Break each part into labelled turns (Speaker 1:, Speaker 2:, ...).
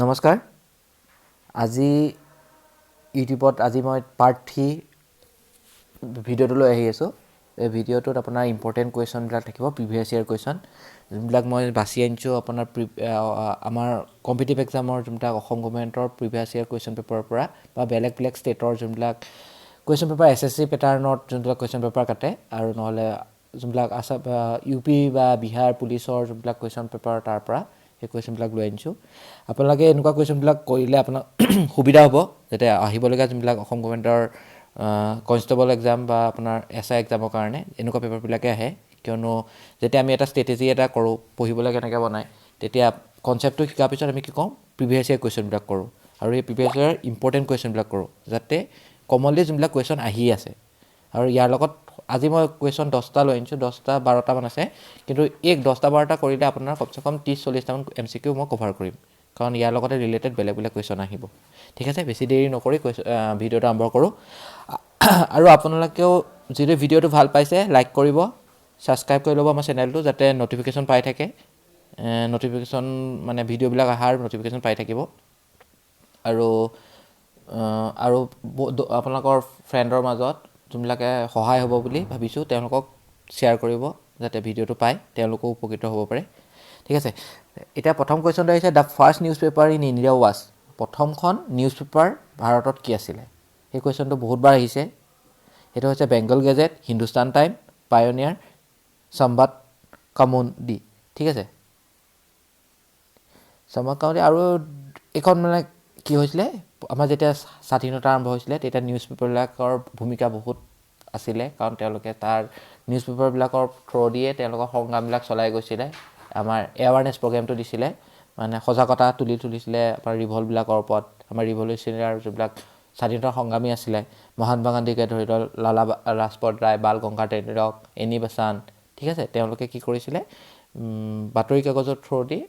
Speaker 1: নমস্কাৰ আজি ইউটিউবত আজি মই পাৰ্ট 3 ভিডিঅ'টো লৈ আহি আছোঁ এই ভিডিঅ'টোত আপোনাৰ ইম্পৰ্টেণ্ট কুৱেশ্যনবিলাক থাকিব প্ৰিভিয়াছ ইয়াৰ কুৱেশ্যন যোনবিলাক মই বাছি আনিছোঁ আপোনাৰ আমাৰ কম্পিটিটিভ এক্সামৰ যোনবিলাক অসম গভৰ্ণমেণ্টৰ প্ৰিভিয়াছ ইয়াৰ কুৱেশ্যন পেপাৰৰ পৰা বা বেলেগ ষ্টেটৰ যোনবিলাক কুৱেশ্যন পেপাৰ SSC পেটাৰ্ণত যোনবিলাক কুৱেশ্যন পেপাৰ কাটে আৰু নহ'লে যোনবিলাক আছাম UP বা বিহাৰ পুলিচৰ যোনবিলাক কুৱেশ্যন পেপাৰ তাৰ পৰা এই কুৱেশ্যনবিলাক লৈ আনিছোঁ আপোনালোকে এনেকুৱা কুৱেশ্যনবিলাক কৰিলে আপোনাৰ সুবিধা হ'ব যাতে আহিবলগীয়া যোনবিলাক অসম গভৰ্ণমেণ্টৰ কনষ্টেবল এক্সাম বা আপোনাৰ SI এক্সামৰ কাৰণে এনেকুৱা পেপাৰবিলাকে আহে কিয়নো যেতিয়া আমি এটা ষ্ট্ৰেটেজি এটা কৰোঁ পঢ়িবলৈ কেনেকৈ বনায় তেতিয়া কনচেপ্টটো শিকাৰ পিছত আমি কি কৰোঁ প্ৰিভিয়াছ ইয়াৰ কুৱেশ্যনবিলাক কৰোঁ আৰু এই প্ৰিভিয়াছ ইয়াৰ ইম্পৰ্টেণ্ট কুৱেশ্যনবিলাক কৰোঁ যাতে কমনলি যোনবিলাক কুৱেশ্যন আহি আছে আৰু ইয়াৰ লগত আজি মই কুৱেশ্যন 10টা লৈ আনিছোঁ 10টা 12টামান আছে কিন্তু এই 10টা 12টা কৰিলে আপোনাৰ কমচে কম 30-40টামান MCQ মই কভাৰ কৰিম কাৰণ ইয়াৰ লগতে ৰিলেটেড বেলেগ কুৱেশ্যন আহিব ঠিক আছে বেছি দেৰি নকৰি ভিডিঅ'টো আৰম্ভ কৰোঁ আৰু আপোনালোকেও যদি ভিডিঅ'টো ভাল পাইছে লাইক কৰিব ছাবস্ক্ৰাইব কৰি ল'ব আমাৰ চেনেলটো যাতে নটিফিকেশ্যন পাই থাকে নটিফিকেশ্যন মানে ভিডিঅ'বিলাক অহাৰ নটিফিকেশ্যন পাই থাকিব আৰু আপোনালোকৰ ফ্ৰেণ্ডৰ মাজত যোনবিলাকে সহায় হ'ব বুলি ভাবিছোঁ তেওঁলোকক শ্বেয়াৰ কৰিব যাতে ভিডিঅ'টো পায় তেওঁলোকেও উপকৃত হ'ব পাৰে ঠিক আছে এতিয়া প্ৰথম কুৱেশ্যনটো আহিছে the first newspaper in India was প্ৰথমখন নিউজ পেপাৰ ভাৰতত কি আছিলে এই কুৱেশ্যনটো বহুতবাৰ আহিছে সেইটো হৈছে Bengal Gazette Hindustan Time Pioneer Sambad Kaumudi ঠিক আছে সম্বাদ কৌমুদি আৰু এইখন মানে কি হৈছিলে আমাৰ যেতিয়া স্বাধীনতা আৰম্ভ হৈছিলে তেতিয়া নিউজ পেপাৰবিলাকৰ ভূমিকা বহুত আছিলে কাৰণ তেওঁলোকে তাৰ নিউজ পেপাৰবিলাকৰ থ্ৰুদিয়ে তেওঁলোকৰ সংগ্ৰামবিলাক চলাই গৈছিলে আমাৰ এৱাৰনেছ প্ৰগ্ৰেমটো দিছিলে মানে সজাগতা তুলিছিলে আপোনাৰ ৰিভল্টবিলাকৰ ওপৰত আমাৰ ৰিভলিউচনাৰী যোনবিলাক স্বাধীনতা সংগ্ৰামী আছিলে মহাত্মা গান্ধীকে ধৰি লওক লালা লাজপত ৰায় বাল গংগাধৰ তিলক এনি বেছাণ্ট ঠিক আছে তেওঁলোকে কি কৰিছিলে বাতৰি কাগজৰ থ্ৰুদি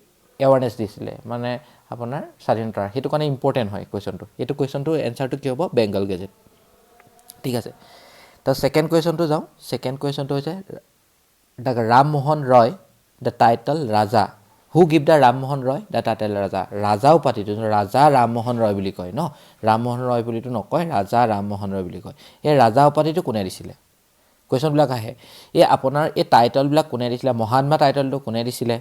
Speaker 1: এৱাৰনেছ দিছিলে মানে আপোনাৰ স্বাধীনতাৰ সেইটো কাৰণে ইম্পৰ্টেণ্ট হয় কুৱেশ্যনটো এইটো কুৱেশ্যনটো এনচাৰটো কি হ'ব বেংগল গেজেট ঠিক আছে তো ছেকেণ্ড কুৱেশ্যনটো যাওঁ ছেকেণ্ড কুৱেশ্যনটো হৈছে the Rammohan Roy the title Raja who give the Rammohan Roy the title Raja Raja উপাধিটো ৰাজা ৰামমোহন ৰয় বুলি কয় ন ৰামমোহন ৰয় বুলিতো নকয় ৰাজা ৰামমোহন ৰয় বুলি কয় এই ৰাজা উপাধিটো কোনে দিছিলে কুৱেশ্যনবিলাক আহে এই আপোনাৰ এই টাইটেলবিলাক কোনে দিছিলে মহাত্মা টাইটেলটো কোনে দিছিলে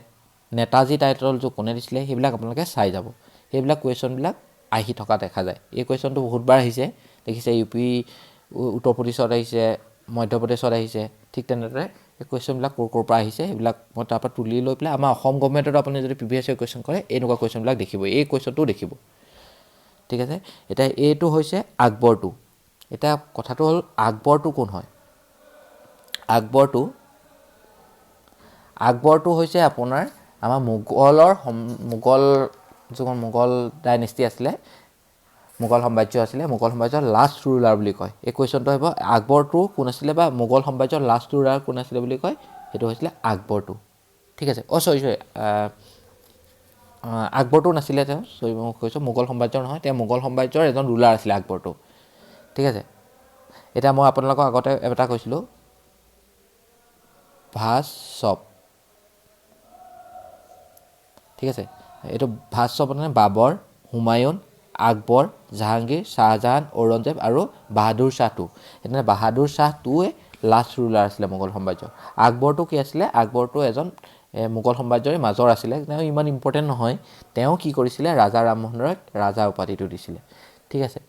Speaker 1: নেতাজী টাইটেলটো কোনে দিছিলে সেইবিলাক আপোনালোকে চাই যাব সেইবিলাক কুৱেশ্যনবিলাক আহি থকা দেখা যায় এই কুৱেশ্যনটো বহুতবাৰ আহিছে দেখিছে UP উত্তৰ প্ৰদেশত আহিছে মধ্যপ্ৰদেশত আহিছে ঠিক তেনেদৰে এই কুৱেশ্যনবিলাক ক'ৰ পৰা আহিছে সেইবিলাক মই তাৰ পৰা তুলি লৈ পেলাই আমাৰ অসম গভৰ্ণমেণ্টত আপুনি যদি প্ৰিভিয়াছ ইয়াৰ কুৱেশ্যন কৰে এনেকুৱা কুৱেশ্যনবিলাক দেখিব এই কুৱেশ্যনটোও দেখিব ঠিক আছে এতিয়া এইটো হৈছে আকবৰটো এতিয়া কথাটো হ'ল আকবৰটো কোন হয় আকবৰটো হৈছে আপোনাৰ আমাৰ মোগল যোনখন মোগল ডাইনেষ্টি আছিলে মোগল সাম্ৰাজ্য আছিলে মোগল সাম্ৰাজ্যৰ লাষ্ট ৰুলাৰ বুলি কয় এই কুৱেশ্যনটো আহিব আকবৰটো কোন আছিলে বা মোগল সাম্ৰাজ্যৰ লাষ্ট ৰুলাৰ কোন আছিলে বুলি কয় সেইটো হৈছিলে আকবৰটো ঠিক আছে চৰি আকবৰটো নাছিলে তেওঁ মই কৈছোঁ মোগল সাম্ৰাজ্যৰ নহয় তেওঁ মোগল সাম্ৰাজ্যৰ এজন ৰুলাৰ আছিলে আকবৰটো ঠিক আছে এতিয়া মই আপোনালোকক আগতে এটা কৈছিলোঁ ভাস্ব ঠিক আছে এইটো ভাস্ব মানে বাবৰ হুমায়ুন আকবৰ জাহাংগীৰ শ্বাহজাহান ঔৰংজেব আৰু বাহাদুৰ শ্বাহ 2 এতিয়া বাহাদুৰ শ্বাহ 2ৱে লাষ্ট ৰুলাৰ আছিলে মোগল সাম্ৰাজ্যৰ আকবৰটো কি আছিলে আকবৰটো এজন মোগল সাম্ৰাজ্যৰে মাজৰ আছিলে তেওঁ ইমান ইম্পৰ্টেণ্ট নহয় তেওঁ কি কৰিছিলে ৰাজা ৰামমোহন ৰয়ক ৰাজা উপাধিটো দিছিলে ঠিক আছে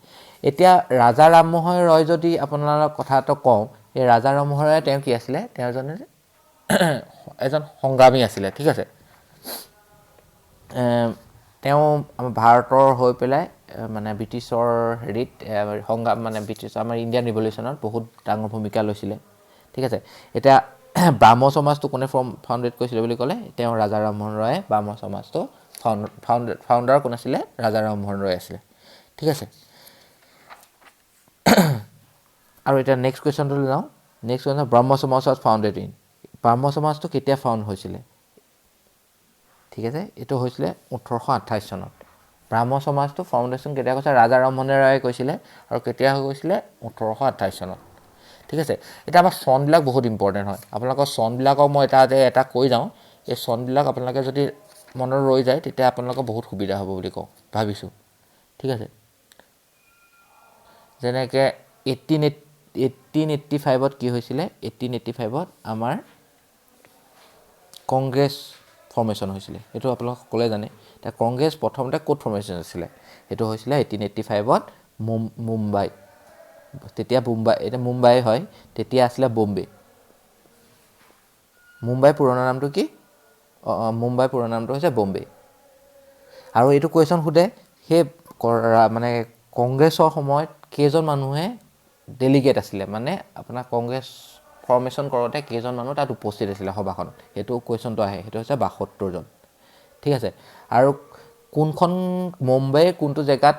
Speaker 1: এতিয়া ৰাজা ৰামমোহন ৰয় যদি আপোনালোকৰ কথা এটা কওঁ এই ৰাজা ৰামমোহন ৰয় তেওঁ কি আছিলে তেওঁ এজন সংগ্ৰামী আছিলে ঠিক আছে তেওঁ আমাৰ ভাৰতৰ হৈ পেলাই মানে ব্ৰিটিছৰ হেৰিত সংগ্ৰাম মানে ব্ৰিটিছৰ আমাৰ ইণ্ডিয়ান ৰিভলিউশ্যনত বহুত ডাঙৰ ভূমিকা লৈছিলে ঠিক আছে এতিয়া ব্ৰাহ্ম সমাজটো কোনে ফাউণ্ডেড কৰিছিলে বুলি ক'লে তেওঁ ৰাজা ৰামমোহন ৰয়ে ব্ৰাহ্ম সমাজটো ফাউণ্ডাৰ কোন আছিলে ৰাজা ৰামমোহন ৰয় আছিলে ঠিক আছে আৰু এতিয়া নেক্সট কুৱেশ্যনটোলৈ যাওঁ নেক্সট কুৱেশ্যন ব্ৰহ্ম সমাজ ৱাজ ফাউণ্ডেড ইন ব্ৰাহ্ম সমাজটো কেতিয়া ফাউণ্ড হৈছিলে ঠিক আছে এইটো হৈছিলে 1828 চনত ব্ৰাহ্ম সমাজটো ফাউণ্ডেশ্যন কেতিয়া কৈছে ৰাজা ৰামমোহন ৰায়ে কৈছিলে আৰু কেতিয়া হৈ গৈছিলে 1828 চনত ঠিক আছে এতিয়া আমাৰ চনবিলাক বহুত ইম্পৰ্টেণ্ট হয় আপোনালোকৰ চনবিলাকক মই এটা কৈ যাওঁ এই চনবিলাক আপোনালোকে যদি মনত ৰৈ যায় তেতিয়া আপোনালোকৰ বহুত সুবিধা হ'ব বুলি কওঁ ভাবিছোঁ ঠিক আছে যেনেকৈ 1885ত কি হৈছিলে 1885ত আমাৰ কংগ্ৰেছ ফৰ্মেশ্যন হৈছিলে এইটো আপোনালোক সকলোৱে জানে এতিয়া কংগ্ৰেছ প্ৰথমতে ক'ত ফৰ্মেশ্যন হৈছিলে সেইটো হৈছিলে 1885ত মুম্বাই তেতিয়া এটা মুম্বাই হয় তেতিয়া আছিলে বম্বে মুম্বাই পুৰণা নামটো কি মুম্বাই পুৰণা নামটো হৈছে বম্বে আৰু এইটো কুৱেশ্যন সোধে সেই মানে কংগ্ৰেছৰ সময়ত কেইজন মানুহে ডেলিগেট আছিলে মানে আপোনাৰ কংগ্ৰেছ ফৰ্মেশ্যন কৰোঁতে কেইজন মানুহ তাত উপস্থিত আছিলে সভাখনত সেইটো কুৱেশ্যনটো আহে সেইটো হৈছে ৭২ জন ঠিক আছে আৰু কোনখন মুম্বাইৰ কোনটো জেগাত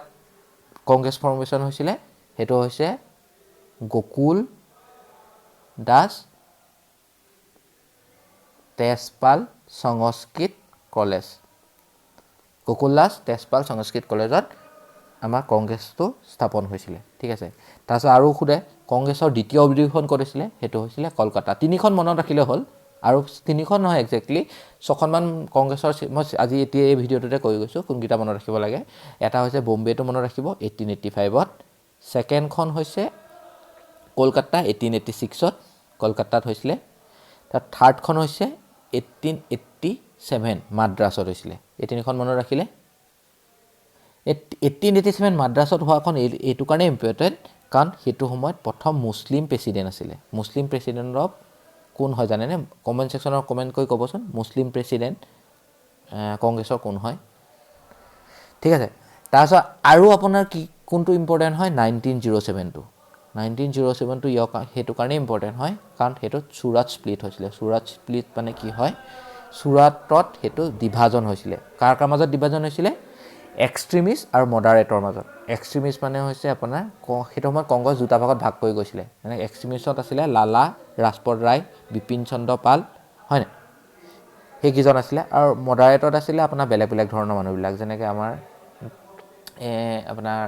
Speaker 1: কংগ্ৰেছ ফৰ্মেশ্যন হৈছিলে সেইটো হৈছে গোকুল দাস তেজপাল সংস্কৃত কলেজ গোকুল দাস তেজপাল সংস্কৃত কলেজত আমাৰ কংগ্ৰেছটো স্থাপন হৈছিলে ঠিক আছে তাৰপিছত আৰু সোধে কংগ্ৰেছৰ দ্বিতীয় অধিৱেশন কৰিছিলে সেইটো হৈছিলে কলকাতা তিনিখন মনত ৰাখিলে হ'ল আৰু তিনিখন নহয় একজেক্টলি ছখনমান কংগ্ৰেছৰ মই আজি এতিয়া এই ভিডিঅ'টোতে কৈ গৈছোঁ কোনকেইটা মনত ৰাখিব লাগে এটা হৈছে বম্বেটো মনত ৰাখিব 1885ত ছেকেণ্ডখন হৈছে কলকাতা 1886ত কলকাতাত হৈছিলে তাৰ থাৰ্ডখন হৈছে 1887 মাদ্ৰাছত হৈছিলে এই তিনিখন মনত ৰাখিলে 1887 মাদ্ৰাছত হোৱাখন এইটো কাৰণে ইম্পৰ্টেণ্ট কাৰণ সেইটো সময়ত প্ৰথম মুছলিম প্ৰেছিডেণ্ট আছিলে মুছলিম প্ৰেছিডেণ্টৰ কোন হয় জানেনে কমেণ্ট ছেকশ্যনত কমেণ্ট কৰি ক'বচোন মুছলিম প্ৰেছিডেণ্ট কংগ্ৰেছৰ কোন হয় ঠিক আছে তাৰপিছত আৰু আপোনাৰ কি কোনটো ইম্পৰ্টেণ্ট হয় 1907টো 1907টো সেইটো কাৰণে ইম্পৰ্টেণ্ট হয় কাৰণ সেইটোত চুৰাট স্প্লিট হৈছিলে চুৰাট স্প্লিট মানে কি হয় চুৰাটত সেইটো ডিভাজন হৈছিলে কাৰ মাজত ডিভাজন হৈছিলে এক্সট্ৰিমিষ্ট আৰু মডাৰেটৰ মাজত এক্সট্ৰিমিষ্ট মানে হৈছে আপোনাৰ সেইটো সময়ত কংগ্ৰেছ দুটা ভাগত ভাগ কৰি গৈছিলে মানে এক্সট্ৰিমিষ্টত আছিলে লালা ৰাজপথ ৰায় বিপিন চন্দ্ৰ পাল হয়নে সেইকেইজন আছিলে আৰু মডাৰেটত আছিলে আপোনাৰ বেলেগ বেলেগ ধৰণৰ মানুহবিলাক যেনেকৈ আমাৰ আপোনাৰ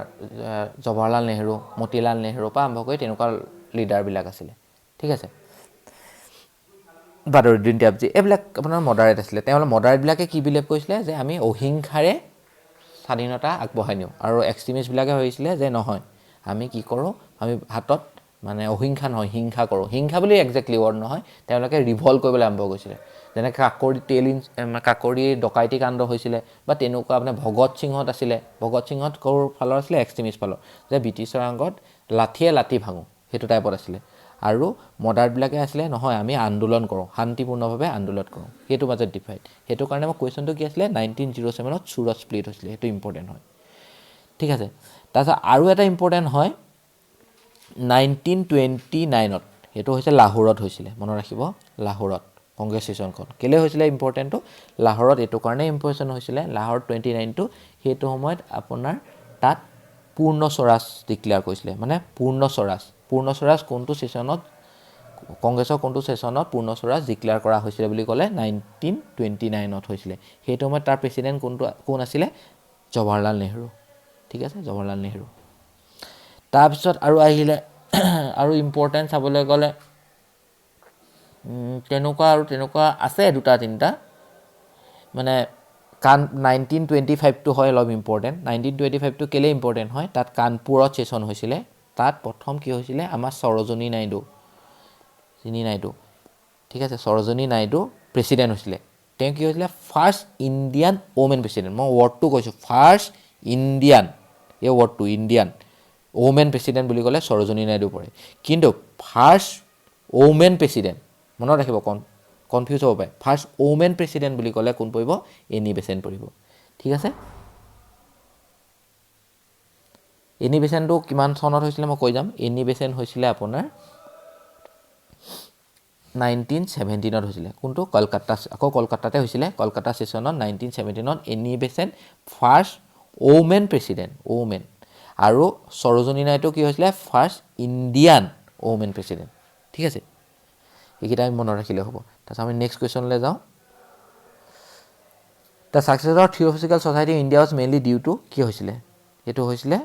Speaker 1: জৱাহৰলাল নেহৰু মতিলাল নেহৰুৰ পৰা আৰম্ভ কৰি তেনেকুৱা লিডাৰবিলাক আছিলে ঠিক আছে বাদৰুদ্দিন ত্যাবজী এইবিলাক আপোনাৰ মডাৰেট আছিলে তেওঁলোকে মডাৰেটবিলাকে কি বিলিভ কৰিছিলে যে আমি অহিংসাৰে স্বাধীনতা আগবঢ়াই নিওঁ আৰু এক্সট্ৰিমিষ্টবিলাকে ভাবিছিলে যে নহয় আমি কি কৰোঁ আমি হাতত মানে অহিংসা নহয় হিংসা কৰোঁ হিংসা বুলি একজেক্টলি ৱৰ্ড নহয় তেওঁলোকে ৰিভল্ট কৰিবলৈ আৰম্ভ কৰিছিলে যেনেকৈ কাকৰি ডকাইতি কাণ্ড হৈছিলে বা তেনেকুৱা আপোনাৰ ভগত সিংহত আছিলে ভগত সিংহত ক'ৰ ফালৰ আছিলে এক্সট্ৰিমিষ্ট ফালৰ যে ব্ৰিটিছৰ আগত লাঠিয়ে লাঠি ভাঙোঁ সেইটো টাইপত আছিলে আৰু মডাৰেটবিলাকে আছিলে নহয় আমি আন্দোলন কৰোঁ শান্তিপূৰ্ণভাৱে আন্দোলন কৰোঁ সেইটো মাজত ডিভাইড সেইটো কাৰণে মই কুৱেশ্যনটো কি আছিলে 1907ত চুৰাট স্প্লিট হৈছিলে সেইটো ইম্পৰ্টেণ্ট হয় ঠিক আছে তাৰপিছত আৰু এটা ইম্পৰ্টেণ্ট হয় 1929ত সেইটো হৈছে লাহোৰত হৈছিলে মনত ৰাখিব লাহোৰত কংগ্ৰেছ ছেশ্যনখন কেলৈ হৈছিলে ইম্পৰ্টেণ্টটো লাহোৰত এইটো কাৰণে ইম্পৰ্টেণ্ট হৈছিলে লাহোৰত 29টো সেইটো সময়ত আপোনাৰ তাত পূৰ্ণ স্বৰাজ ডিক্লেয়াৰ কৰিছিলে মানে পূৰ্ণ স্বৰাজ কোনটো ছেশ্যনত কংগ্ৰেছৰ কোনটো ছেশ্যনত পূৰ্ণ স্বৰাজ ডিক্লেয়াৰ কৰা হৈছিলে বুলি ক'লে 1929ত হৈছিলে সেইটো সময়ত তাৰ প্ৰেছিডেণ্ট কোন আছিলে জৱাহৰলাল নেহৰু ঠিক আছে জৱাহৰলাল নেহৰু তাৰপিছত আৰু আহিলে আৰু ইম্পৰ্টেণ্ট চাবলৈ গ'লে তেনেকুৱা আছে দুটা তিনিটা মানে 1925টো হয় অলপ ইম্পৰ্টেণ্ট 1925টো কেলৈ ইম্পৰ্টেণ্ট হয় তাত কানপুৰত ছেশ্যন হৈছিলে তাত প্ৰথম কি হৈছিলে আমাৰ সৰোজিনী নাইডু ঠিক আছে সৰোজিনী নাইডু প্ৰেছিডেণ্ট হৈছিলে তেওঁ কি হৈছিলে ফাৰ্ষ্ট ইণ্ডিয়ান ওমেন প্ৰেছিডেণ্ট মই ৱৰ্ডটো কৈছোঁ ফাৰ্ষ্ট ইণ্ডিয়ান এই ৱৰ্ডটো ইণ্ডিয়ান ওমেন প্ৰেছিডেণ্ট বুলি ক'লে সৰোজিনী নাইডু পৰে কিন্তু ফাৰ্ষ্ট ওমেন প্ৰেছিডেণ্ট মনত ৰাখিব কনফিউজ হ'ব পাৰে ফাৰ্ষ্ট ওমেন প্ৰেছিডেণ্ট বুলি ক'লে কোন পৰিব এনি বেচেণ্ট পৰিব ঠিক আছে এনি বেচেণ্টটো কিমান চনত হৈছিলে মই কৈ যাম এনি বেচেণ্ট হৈছিলে আপোনাৰ 1917ত হৈছিলে কোনটো কলকাতাতে হৈছিলে কলকাতা ছেশ্যনত 1917ত Annie Besant first woman president woman আৰু সৰোজিনী নাইডু কি হৈছিলে ফাৰ্ষ্ট ইণ্ডিয়ান ওমেন প্ৰেছিডেণ্ট ঠিক আছে এইকেইটা আমি মনত ৰাখিলে হ'ব তাৰপিছত আমি নেক্সট কুৱেশ্যনলৈ যাওঁ the success of theosophical society in India was mainly due to কি হৈছিলে এইটো হৈছিলে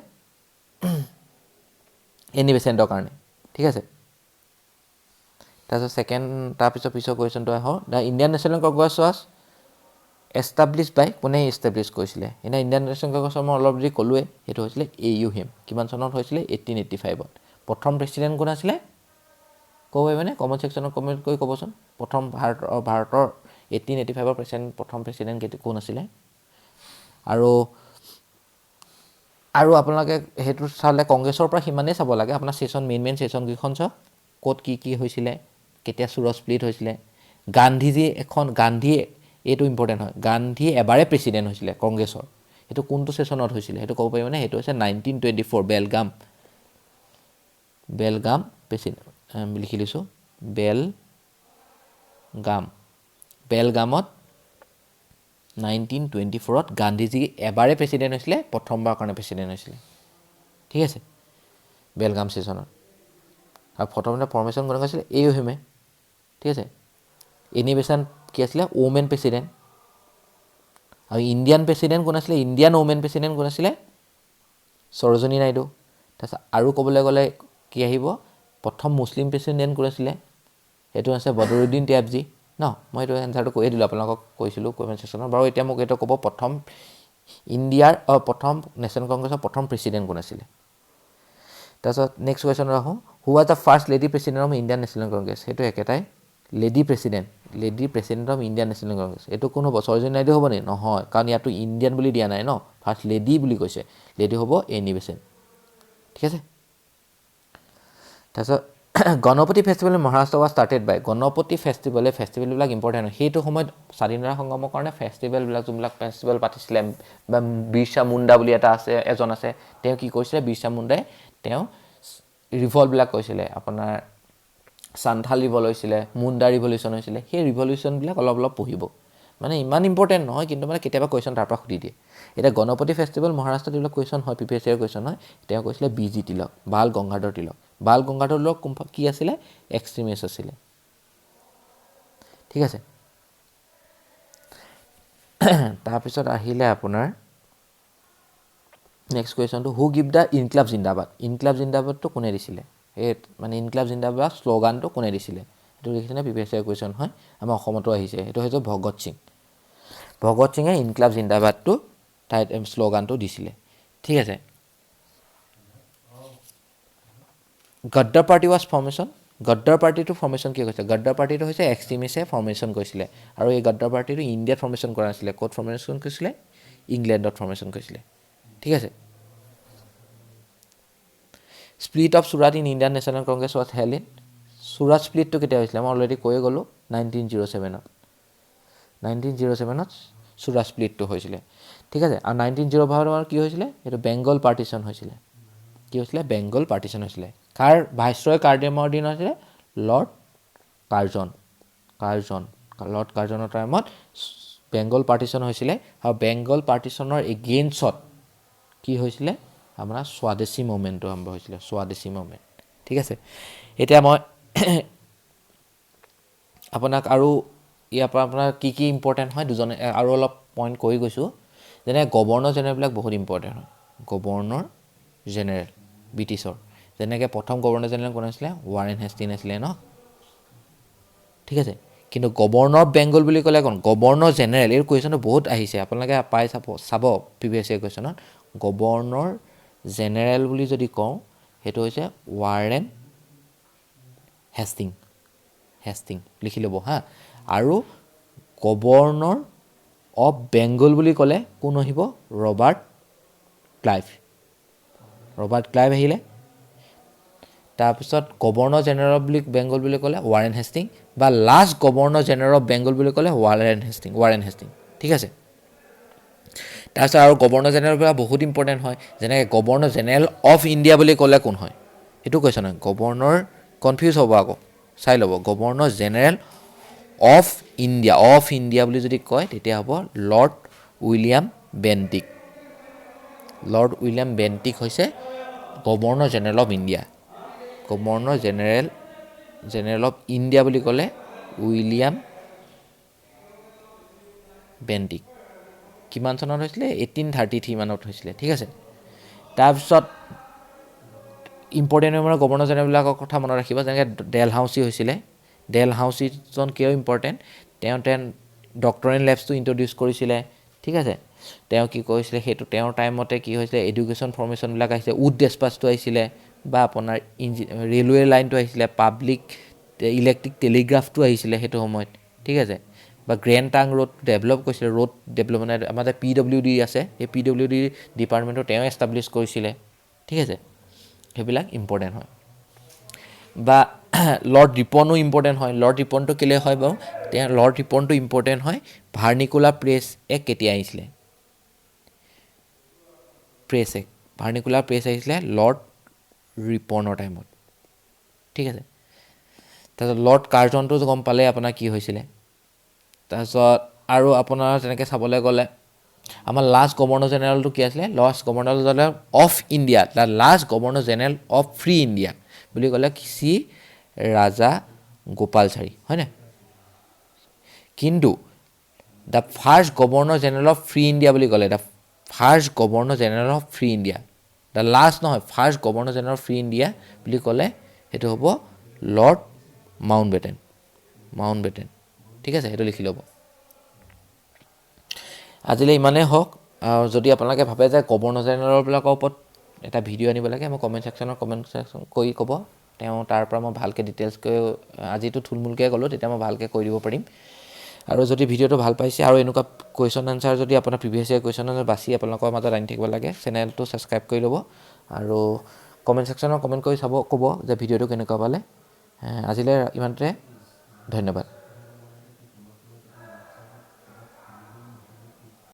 Speaker 1: এনি বেচেণ্টৰ কাৰণে ঠিক আছে তাৰপিছত পিছৰ কুৱেশ্যনটো আহোঁ the Indian national Congress was establish by কোনে এষ্টাব্লিছ কৰিছিলে এনে ইণ্ডিয়ান নেশ্যনেল কংগ্ৰেছৰ মই অলৰেডি ক'লোৱে সেইটো হৈছিলে AUM কিমান চনত হৈছিলে 1885ত প্ৰথম প্ৰেচিডেণ্ট কোন আছিলে ক'ব পাৰিবনে কমেণ্ট ছেকশ্যনত কমেণ্ট কৰি ক'বচোন প্ৰথম ভাৰতৰ 1885ৰ প্ৰথম প্ৰেচিডেণ্ট কোন আছিলে আৰু আপোনালোকে সেইটো চালে কংগ্ৰেছৰ পৰা সিমানেই চাব লাগে আপোনাৰ ছেশ্যন মেইন ছেশ্যনকেইখন চাওক ক'ত কি হৈছিলে কেতিয়া চুৰজ স্প্লিট হৈছিলে গান্ধীয়ে এইটো ইম্পৰ্টেণ্ট হয় গান্ধী এবাৰে প্ৰেচিডেণ্ট হৈছিলে কংগ্ৰেছৰ সেইটো কোনটো ছেশ্যনত হৈছিলে সেইটো ক'ব পাৰিবনে সেইটো হৈছে 1924 বেলগাম প্ৰেচিডেণ্ট লিখি লৈছোঁ বেলগামত 1924ত গান্ধীজী এবাৰে প্ৰেচিডেণ্ট হৈছিলে প্ৰথমবাৰৰ কাৰণে প্ৰেচিডেণ্ট হৈছিলে ঠিক আছে বেলগাম ছেশ্যনত আৰু প্ৰথমতে ফৰ্মেশ্যন কোনে কৈছিলে AUM ঠিক আছে ইনিবেশ্যন কি আছিলে ওমেন প্ৰেচিডেণ্ট আৰু ইণ্ডিয়ান প্ৰেচিডেণ্ট কোন আছিলে ইণ্ডিয়ান ওমেন প্ৰেচিডেণ্ট কোন আছিলে সৰোজিনী নাইডু তাৰপিছত আৰু ক'বলৈ গ'লে কি আহিব প্ৰথম মুছলিম প্ৰেচিডেণ্ট কোন আছিলে সেইটো আছে বদৰুদ্দিন তিয়াবজী ন মই এইটো এনচাৰটো কৈয়ে দিলোঁ আপোনালোকক কৈছিলোঁ কমেণ্ট ছেকশ্যনত বাৰু এতিয়া মোক এইটো ক'ব প্ৰথম নেশ্যনেল কংগ্ৰেছৰ প্ৰথম প্ৰেচিডেণ্ট কোন আছিলে তাৰপিছত নেক্সট কুৱেশ্যন ৰাখোঁ who was the first lady president of Indian national Congress সেইটো একেটাই lady president of Indian national Congress এইটো কোন হ'ব সৰোজিনী নাইডু হ'ব নি নহয় কাৰণ ইয়াতো ইণ্ডিয়ান বুলি দিয়া নাই ন ফাৰ্ষ্ট লেডি বুলি কৈছে লেডি হ'ব এনি বেচেণ্ট ঠিক আছে তাৰপিছত Ganapati festival Maharashtra was started by Ganapati ফেষ্টিভেলবিলাক ইম্পৰ্টেণ্ট হয় সেইটো সময়ত স্বাধীনতা সংগ্ৰামৰ কাৰণে ফেষ্টিভেলবিলাক যোনবিলাক ফেষ্টিভেল পাতিছিলে বা বিৰচা মুণ্ডা বুলি এজন আছে তেওঁ কি কৰিছিলে বিৰচা মুণ্ডাই তেওঁ ৰিভল্টবিলাক কৈছিলে আপোনাৰ সান্থাল ৰিভল্ট হৈছিলে মুণ্ডা ৰিভলিউশ্যন হৈছিলে সেই ৰিভলিউশ্যনবিলাক অলপ পঢ়িব মানে ইমান ইম্পৰ্টেণ্ট নহয় কিন্তু মানে কেতিয়াবা কুৱেশ্যন তাৰ পৰা সুধি দিয়ে এতিয়া গণপতি ফেষ্টিভেল মহাৰাষ্ট্ৰত যিবিলাক কুৱেশ্যন হয় PPSCৰ কুৱেশ্যন হয় তেওঁ কৈছিলে BG তিলক বাল গংগাধৰ তিলক কি আছিলে এক্সট্ৰিমিষ্ট আছিলে ঠিক আছে তাৰপিছত আহিলে আপোনাৰ next কুৱেশ্যনটো who give the Inqilab জিন্দাবাদটো কোনে দিছিলে এই মানে ইনকলাব জিন্দাবাদ শ্লোগানটো কোনে দিছিলে সেইটো দেখিছেনে PPSCৰ কুৱেশ্যন হয় আমাৰ অসমতো আহিছে সেইটো হৈছে ভগত সিঙে ইনকলাব জিন্দাবাদটো শ্লোগানটো দিছিলে ঠিক আছে Gadar party was formation Gadar পাৰ্টিটো ফৰ্মেশ্যন কি কৈছে গদ্দাৰ পাৰ্টিটো হৈছে এক্সট্ৰিমিষ্টে ফৰ্মেশ্যন কৰিছিলে আৰু এই গদ্দাৰ পাৰ্টিটো ইণ্ডিয়াত ফৰ্মেশ্যন কৰা নাছিলে ক'ত ফৰ্মেশ্যন কৰিছিলে ইংলেণ্ডত ফৰ্মেশ্যন কৰিছিলে ঠিক আছে split of Surat in Indian national Congress was held in Surat স্প্লিটটো কেতিয়া হৈছিলে মই অলৰেডি কৈয়ে গ'লোঁ 1907ত চুৰাট স্প্লিটটো হৈছিলে ঠিক আছে আৰু 1905 কি হৈছিলে এইটো বেংগল পাৰ্টিশ্যন হৈছিলে কাৰ ভাইচৰয় কাৰ্ডেমৰ দিন হৈছিলে লৰ্ড কাৰ্জনৰ টাইমত বেংগল পাৰ্টিশ্যন হৈছিলে আৰু বেংগল পাৰ্টিশ্যনৰ এগেইনষ্টত কি হৈছিলে আপোনাৰ স্বদেশী মুভমেণ্টটো আৰম্ভ হৈছিলে ঠিক আছে এতিয়া মই আপোনাক আৰু ইয়াৰ পৰা আপোনাৰ কি ইম্পৰ্টেণ্ট হয় দুজনে আৰু অলপ পইণ্ট কৰি গৈছোঁ যেনে গভৰ্ণৰ জেনেৰেলবিলাক বহুত ইম্পৰ্টেণ্ট হয় গভৰ্ণৰ জেনেৰেল ব্ৰিটিছৰ যেনেকৈ প্ৰথম গভৰ্ণৰ জেনেৰেল কোন আছিলে ৱাৰেন হেষ্টিন আছিলে ন ঠিক আছে কিন্তু গভৰ্ণৰ অফ বেংগল বুলি ক'লে কোন গভৰ্ণৰ জেনেৰেল এই কুৱেশ্যনটো বহুত আহিছে আপোনালোকে চাব PPSCৰ কুৱেশ্যনত গভৰ্ণৰ জেনেৰেল বুলি যদি কওঁ সেইটো হৈছে ৱাৰেন হেষ্টিং লিখি ল'ব হা আৰু গভৰ্ণৰ অফ বেংগল বুলি ক'লে কোন আহিব ৰবাৰ্ট ক্লাইভ আহিলে তাৰপিছত গভৰ্ণৰ জেনেৰেল অফ বেংগল বুলি ক'লে ৱাৰেন হেষ্টিং বা last governor general of Bengal বুলি ক'লে ৱাৰেন হেষ্টিং ঠিক আছে তাৰপিছত আৰু গভৰ্ণৰ জেনেৰেলবিলাক বহুত ইম্পৰ্টেণ্ট হয় যেনেকৈ গভৰ্ণৰ জেনেৰেল অফ ইণ্ডিয়া বুলি ক'লে কোন হয় সেইটো কৈছে নহয় গভৰ্ণৰ কনফিউজ হ'ব আকৌ চাই ল'ব গভৰ্ণৰ জেনেৰেল অফ ইণ্ডিয়া বুলি যদি কয় তেতিয়া হ'ব লৰ্ড উইলিয়াম বেণ্টিক হৈছে governor general of India general of India বুলি ক'লে উইলিয়াম বেণ্টিক কিমান চনত হৈছিলে 1833 মানত হৈছিলে ঠিক আছে তাৰপিছত ইম্পৰ্টেণ্ট মানে গভৰ্ণৰ জেনেৰেলবিলাকৰ কথা মনত ৰাখিব যেনেকৈ ডেলহাউচি হৈছিলে ডেলহাউচিজন কিয় ইম্পৰ্টেণ্ট তেওঁ ডক্টৰেন লেবছটো ইণ্ট্ৰডিউচ কৰিছিলে ঠিক আছে তেওঁ কি কৰিছিলে সেইটো তেওঁৰ টাইমতে কি হৈছিলে এডুকেশ্যন ফৰ্মেশ্যনবিলাক আহিছিলে উড ডেছপাছটো আহিছিলে বা আপোনাৰ ৰেলৱে লাইনটো আহিছিলে পাব্লিক ইলেক্ট্ৰিক টেলিগ্ৰাফটো আহিছিলে সেইটো সময়ত ঠিক আছে বা গ্ৰেণ্ড টাং ৰোড ডেভেলপ কৰিছিলে ৰোড ডেভেলপ মানে আমাৰ যে PWD আছে সেই PWD ডিপাৰ্টমেণ্টটো তেওঁ এষ্টাব্লিছ কৰিছিলে ঠিক আছে সেইবিলাক ইম্পৰ্টেণ্ট হয় বা লৰ্ড ৰিপনো ইম্পৰ্টেণ্ট হয় লৰ্ড ৰিপনটো কেলৈ হয় বাৰু তেওঁ লৰ্ড ৰিপনটো ইম্পৰ্টেণ্ট হয় ভাৰ্নিকুলাৰ প্ৰেছ এক কেতিয়া আহিছিলে প্ৰেছ এক ভাৰ্নিকুলাৰ প্ৰেছ আহিছিলে লৰ্ড ৰিপনৰ টাইমত ঠিক আছে তাৰপিছত লৰ্ড কাৰ্জনটো গম পালে আপোনাৰ কি হৈছিলে তাৰপিছত আৰু আপোনাৰ তেনেকৈ চাবলৈ গ'লে আমাৰ লাষ্ট গভৰ্ণৰ জেনেৰেলটো কি আছিলে last governor general of India the last governor general of free India বুলি ক'লে শ্ৰী ৰাজা গোপালচাৰী হয়নে কিন্তু the first governor general of free India বুলি ক'লে the first governor general of free India the last নহয় first governor general of free India বুলি ক'লে সেইটো হ'ব লৰ্ড মাউণ্ট বেটেন ঠিক আছে সেইটো লিখি ল'ব আজিলৈ ইমানেই হওক যদি আপোনালোকে ভাবে যে গভৰ্ণৰ জেনেৰেলবিলাকৰ ওপৰত এটা ভিডিঅ' আনিব লাগে মই কমেণ্ট ছেকশ্যন কৰি ক'ব তেওঁ তাৰ পৰা মই ভালকৈ ডিটেইলছকৈ আজিতো থুলমূলকৈ ক'লোঁ তেতিয়া মই ভালকৈ কৈ দিব পাৰিম আৰু যদি ভিডিঅ'টো ভাল পাইছে আৰু এনেকুৱা কুৱেশ্যন আনচাৰ যদি আপোনাৰ প্ৰিভিয়াছ ইয়েৰ কুৱেশ্যন আনচাৰ বাছি আপোনালোকৰ মাজত আনি থাকিব লাগে চেনেলটো ছাবস্ক্ৰাইব কৰি ল'ব আৰু কমেণ্ট ছেকশ্যনত কমেণ্ট কৰি ক'ব যে ভিডিঅ'টো কেনেকুৱা পালে আজিলৈ ইমানতে ধন্যবাদ